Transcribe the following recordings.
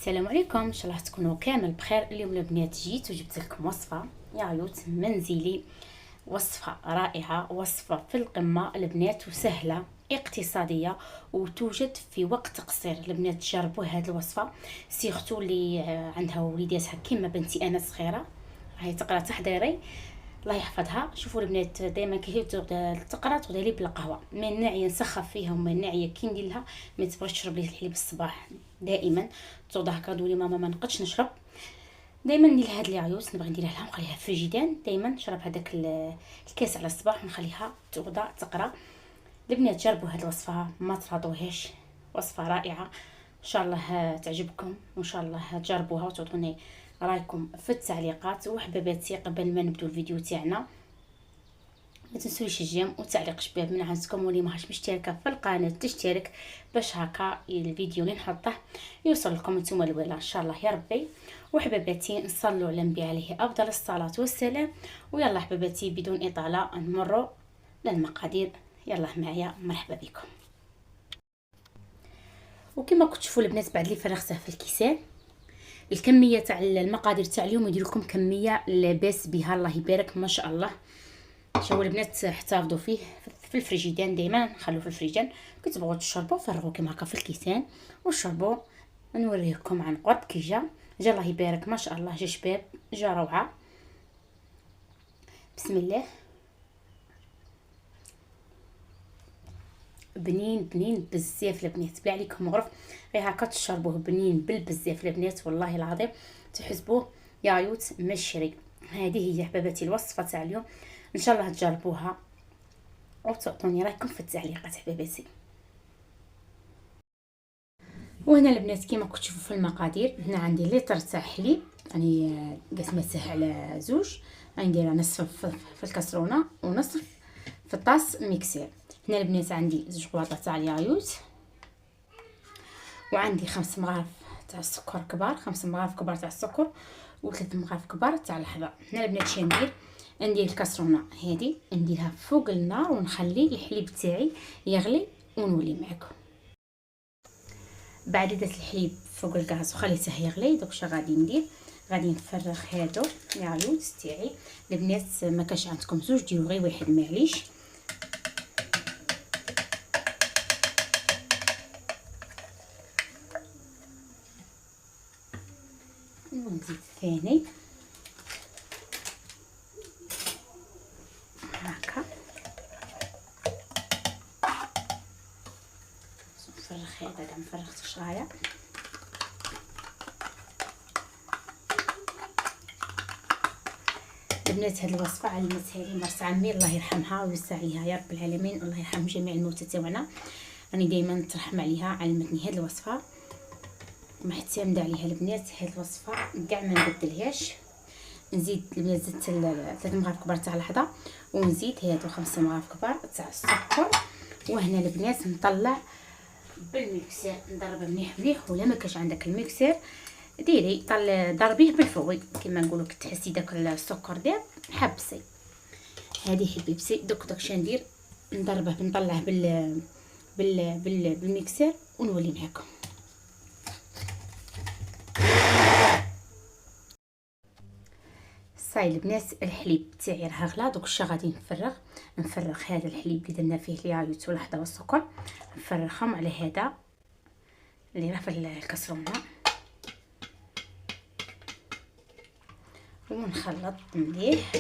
السلام عليكم، ان شاء الله تكونوا كامل بخير. اليوم البنات جيت وجبت لكم وصفه يا عيوت منزلي، وصفه رائعه، وصفه في القمه البنات، وسهله اقتصاديه وتوجد في وقت قصير. البنات تجربوا هذه الوصفه، سيختو اللي عندها وليداتها كيما بنتي انا صغيره هاي تقرا تحضيري الله يحفظها. شوفوا البنات دائما كي تقرا تغدى لي بالقهوه، من ناعيه نسخف فيها ومن ناعيه كي ندير لها ما تبغيش تشرب لي الحليب الصباح. دائما تغدى هكا تقولي ماما ما نقدش نشرب، دائما ندير هاد لي عيوس نبغي نديرها لها ونخليها في الفريجيدان. دائما نشرب هذاك الكاس على الصباح ونخليها تغدى تقرا. البنات جربوا هاد الوصفه ما تفاضوهاش، وصفه رائعه ان شاء الله تعجبكم، وان شاء الله تجربوها وتعطوني رايكم في التعليقات. وحباباتي قبل ما نبدو الفيديو تاعنا ما تنسوش الجيم وتعليق شباب من عندكم، واللي ماهاش مشتركه في القناه تشترك باش هكا الفيديو اللي نحطه يوصل لكم نتوما الاولى ان شاء الله يا ربي. وحباباتي نصلوا على النبي عليه افضل الصلاه والسلام. ويلا حباباتي بدون اطاله نمروا للمقادير، يلا معايا مرحبا بكم. وكما كنتوا تشوفوا البنات بعد اللي فرغته في الكيسان، الكميه تاع المقادير تاع اليوم يدير لكم كميه لاباس بها الله يبارك ما شاء الله. شوفوا البنات احتفظوا فيه في الفريجيدان، دائما نخلوه في الفريجيدان. كي تبغوا تشربوا فرغوا كما هكا في الكيسان وشربوا. نوريكم عن قرب كي جا الله يبارك ما شاء الله، جا شباب جا روعه. بسم الله، بنين بزاف البنات، بلا عليكم غرف غير هكا تشربوه بنين بالبزاف البنات، والله العظيم تحسبوه يا عيوت مشري. هذه هي حباباتي الوصفه تاع اليوم، ان شاء الله تجربوها وتعطوني رايكم في التعليقات حباباتي. وهنا البنات كيما كنتوا تشوفوا في المقادير، هنا عندي لتر تاع حليب، يعني قسمته على زوج، غنديرها نصف في الكاسرونه ونصف في الطاس ميكسير. هنا البنات عندي زوج قواطع تاع اليايوت، وعندي 5 مغارف تاع السكر كبار، 5 مغارف كبار تاع السكر و3 مغارف كبار تاع الحلوى. هنا البنات شنو ندير الكاسرونه هذه نديرها فوق النار ونخلي الحليب تاعي يغلي ونولي معكم. بعد درت الحليب فوق الغاز وخليته يغلي، دوك شنو غادي ندير، غادي نفرغ هادو اليايوت تاعي. البنات ما كاش عندكم زوج ديروا غير واحد معليش. ونزيد ثاني هكا نفرغ هذا كاع مفرغتش غايه. البنات هاد الوصفه علمتها لي مرت عمي الله يرحمها ويوسع عليها يا رب العالمين، الله يرحم جميع الموتى تاعنا. راني دائما نترحم عليها، علمتني هاد الوصفه معتمده عليها البنات. هاد الوصفه كاع ما نبدلهاش. نزيد البنات زدت 3 مغارف كبار تاع الحضا، ونزيد هادو 5 مغارف كبار تاع السكر. وهنا البنات نطلع بالميكسير نضرب مليح، ولا ما كاش عندك الميكسير ديري ضربيه بالفوي كما نقولوا، كتحسي داك السكر داب حبسي. هذه حبيبتي دوك شنو ندير، نضربه نطلعه بالميكسير ونولي معكم. صاي البنات الحليب تاعي راه غلا، دوك الشا غادي نفرغ هذا الحليب اللي درنا فيه اليايوت والحضا والسكر، نفرغهم على هذا اللي راه في الكاسرونه ونخلط مليح.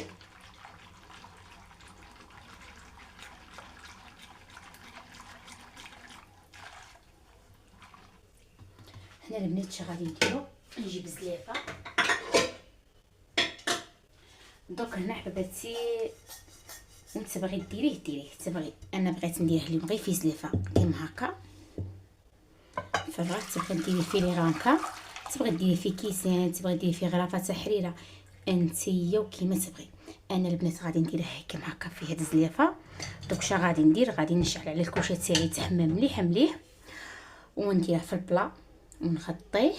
هنا البنات شنو غادي نديرو، نجيب زلافه. دوك هنا حباباتي وانت تبغي ديريه تبغي، انا بغيت نديره اليوم غير في زلافه كيما هكا فرغت. تبغي ديري فيه لي غانكا، تبغي ديري فيه كيسان، تبغي ديري فيه غرافه تاع حريره، انتيا وكيما تبغي. انا البنات غادي نديرها كيما هكا في هاد الزلافه. دوك شا غادي ندير، غادي نشعل على الكوشه تاعي تحمى مليح ونديره في البلا ونغطيه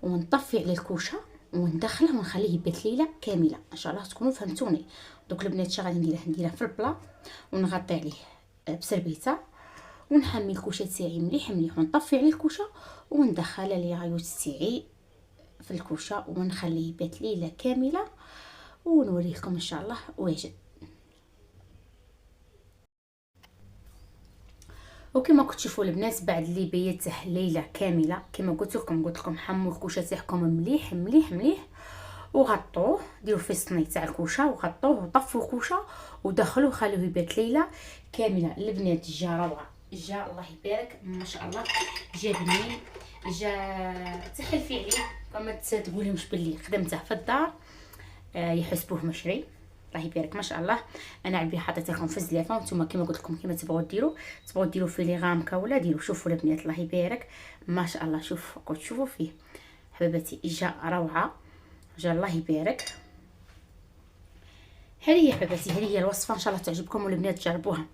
ونطفي على الكوشه وندخله ونخليه يبات ليله كامله. ان شاء الله تكونوا فهمتوني. دوك البنات شا غادي نديرها في البلا ونغطي عليه بسربيته ونحمي الكوشه تاعي مليح مليح ونطفي عليه الكوشه وندخل الياغوت تاعي في الكوشه ونخليه يبات ليله كامله ونوريكم ان شاء الله واجد. وكما كتشوفوا البنات بعد اللي بيته ليله كامله كما قلت لكم حموا الكوشه تاعكم مليح مليح مليح وغطوه، ديروا فيه الصني تاع الكوشه وغطوه وطفوا الكوشه ودخلوه خلوه يبات ليله كامله. البنات جا روعه، جا الله يبارك ما شاء الله، جا بنين، جا تحلفي عليه كما تقولهمش باللي خدمته في الدار يحسبوه مشري. الله يبارك ما شاء الله. انا عبي حطيته لكم في الزلافه وانتم كما قلت لكم كما تبغوا ديروا فيه لي غامكه ولا ديروا. شوفوا البنات الله يبارك ما شاء الله، شوفوا تشوفوا فيه حبيباتي جا روعه، جا الله يبارك. هذه هي حبيباتي، هذه هي الوصفه ان شاء الله تعجبكم والبنات جربوها،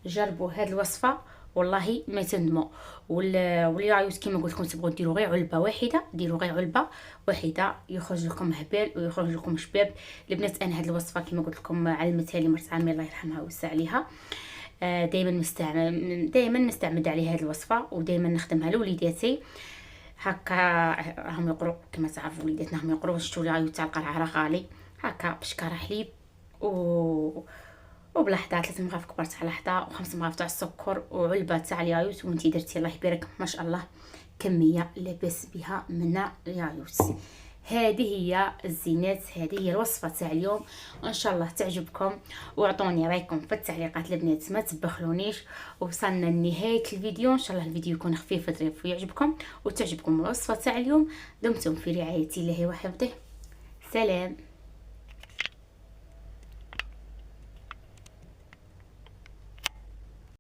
جربوا هذه الوصفه والله ما تندموا. واليايوت كما قلت لكم تبغوا ديروا غير علبه واحده، ديروا غير علبه واحده يخرج لكم هبال ويخرج لكم شباب. البنات انا هذه الوصفه كما قلت لكم علمتها لي مرت عمي الله يرحمها ويوسع عليها، دائما نستعمل عليها هذه الوصفه ودائما نخدمها لوليداتي هكا راهم يقروا كما تعرفوا وليداتنا راهم يقروا. شفتوا اليايوت تاع القرعه راه غالي هكا بشكاره حليب وبلحظه 3 مغارف كبار تاع لحظه و5 مغارف تاع السكر وعلبه تاع اليايوت وانتي درتي الله يبارك ما شاء الله كميه لاباس بها من اليايوت. هذه هي الزينات، هذه هي الوصفه تاع اليوم، وان شاء الله تعجبكم واعطوني رايكم في التعليقات البنات ما تبخلونيش. وصلنا لنهايه الفيديو، ان شاء الله الفيديو يكون خفيف ظريف ويعجبكم وتعجبكم الوصفه تاع اليوم. دمتم في رعايه الله وحفظه، سلام.